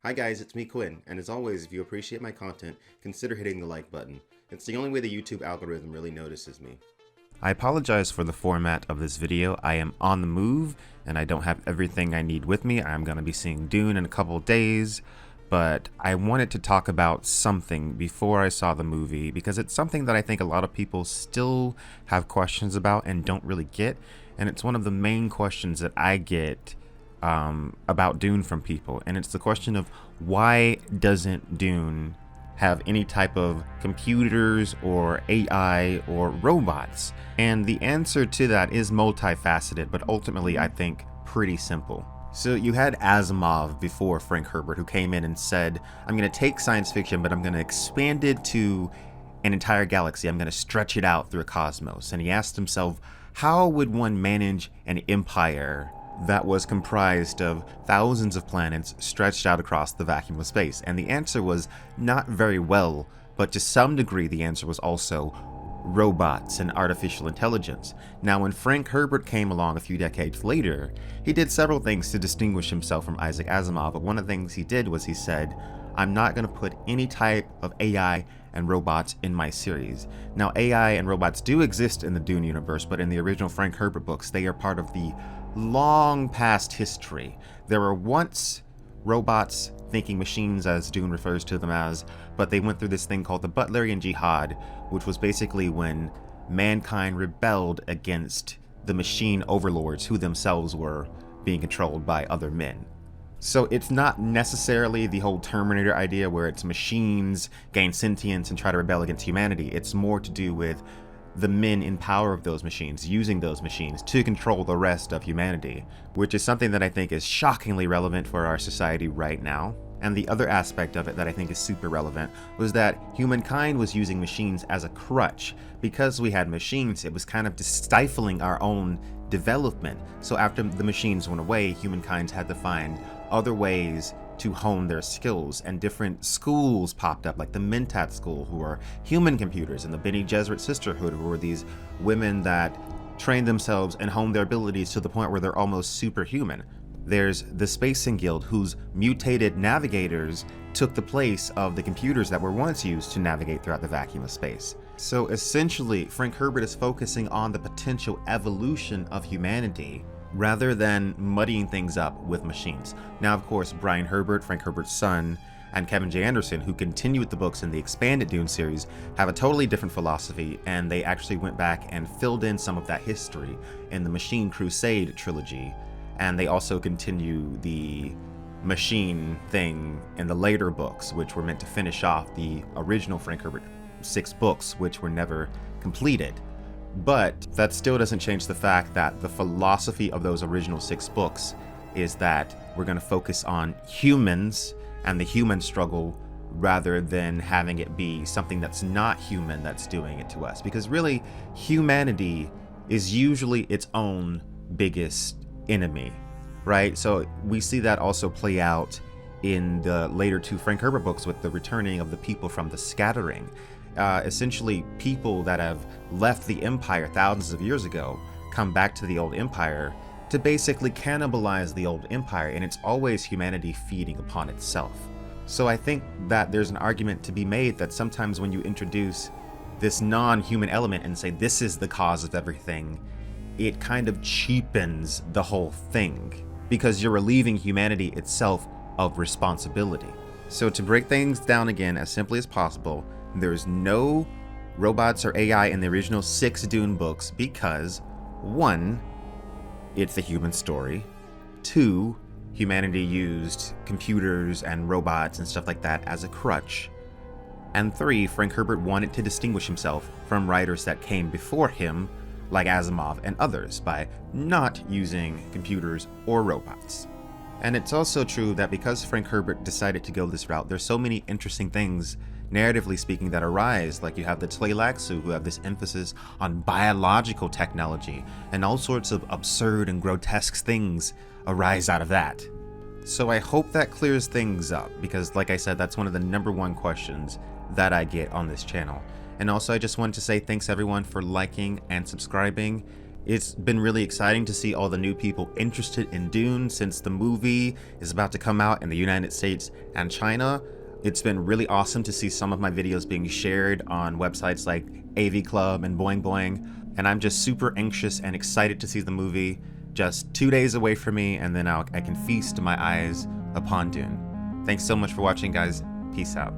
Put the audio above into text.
Hi guys, it's me Quinn, and as always, if you appreciate my content, consider hitting the like button. It's the only way the YouTube algorithm really notices me. I apologize for the format of this video. I am on the move, and I don't have everything I need with me. I'm going to be seeing Dune in a couple days, but I wanted to talk about something before I saw the movie, because it's something that I think a lot of people still have questions about and don't really get, and it's one of the main questions that I get about Dune from people, and it's the question of why doesn't Dune have any type of computers or AI or robots? And the answer to that is multifaceted, but ultimately I think pretty simple. So you had Asimov before Frank Herbert, who came in and said, I'm going to take science fiction, but I'm going to expand it to an entire galaxy. I'm going to stretch it out through a cosmos. And he asked himself, how would one manage an empire that was comprised of thousands of planets stretched out across the vacuum of space? And the answer was not very well, but to some degree the answer was also robots and artificial intelligence. Now, when Frank Herbert came along a few decades later, he did several things to distinguish himself from Isaac Asimov, but one of the things he did was he said, I'm not going to put any type of AI and robots in my series. Now, AI and robots do exist in the Dune universe, but in the original Frank Herbert books, they are part of the long past history. There were once robots, thinking machines as Dune refers to them as, but they went through this thing called the Butlerian Jihad, which was basically when mankind rebelled against the machine overlords who themselves were being controlled by other men. So it's not necessarily the whole Terminator idea where it's machines gain sentience and try to rebel against humanity. It's more to do with the men in power of those machines using those machines to control the rest of humanity, which is something that I think is shockingly relevant for our society right now. And the other aspect of it that I think is super relevant was that humankind was using machines as a crutch. Because we had machines, it was kind of just stifling our own development. So after the machines went away, humankind had to find other ways to hone their skills, and different schools popped up, like the Mentat School, who are human computers, and the Bene Gesserit Sisterhood, who are these women that train themselves and hone their abilities to the point where they're almost superhuman. There's the Spacing Guild, whose mutated navigators took the place of the computers that were once used to navigate throughout the vacuum of space. So essentially, Frank Herbert is focusing on the potential evolution of humanity rather than muddying things up with machines. Now, of course, Brian Herbert, Frank Herbert's son, and Kevin J. Anderson, who continue with the books in the expanded Dune series, have a totally different philosophy, and they actually went back and filled in some of that history in the Machine Crusade trilogy. And they also continue the machine thing in the later books, which were meant to finish off the original Frank Herbert 6 books, which were never completed. But that still doesn't change the fact that the philosophy of those original 6 books is that we're going to focus on humans and the human struggle rather than having it be something that's not human that's doing it to us. Because really, humanity is usually its own biggest enemy, right? So we see that also play out in the later 2 Frank Herbert books with the returning of the people from the Scattering. Essentially, people that have left the Empire thousands of years ago come back to the old Empire to basically cannibalize the old Empire, and it's always humanity feeding upon itself. So I think that there's an argument to be made that sometimes when you introduce this non-human element and say this is the cause of everything, it kind of cheapens the whole thing, because you're relieving humanity itself of responsibility. So to break things down again as simply as possible, there's no robots or AI in the original 6 Dune books because 1, it's a human story. 2, humanity used computers and robots and stuff like that as a crutch. And 3, Frank Herbert wanted to distinguish himself from writers that came before him, like Asimov and others, by not using computers or robots. And it's also true that because Frank Herbert decided to go this route, there's so many interesting things, narratively speaking, that arise. Like you have the Tleilaxu, who have this emphasis on biological technology, and all sorts of absurd and grotesque things arise out of that. So I hope that clears things up, because like I said, that's one of the #1 questions that I get on this channel. And also, I just wanted to say thanks everyone for liking and subscribing. It's been really exciting to see all the new people interested in Dune since the movie is about to come out in the United States and China. It's been really awesome to see some of my videos being shared on websites like AV Club and Boing Boing, and I'm just super anxious and excited to see the movie. Just 2 days away from me, and then I can feast my eyes upon Dune. Thanks so much for watching, guys. Peace out.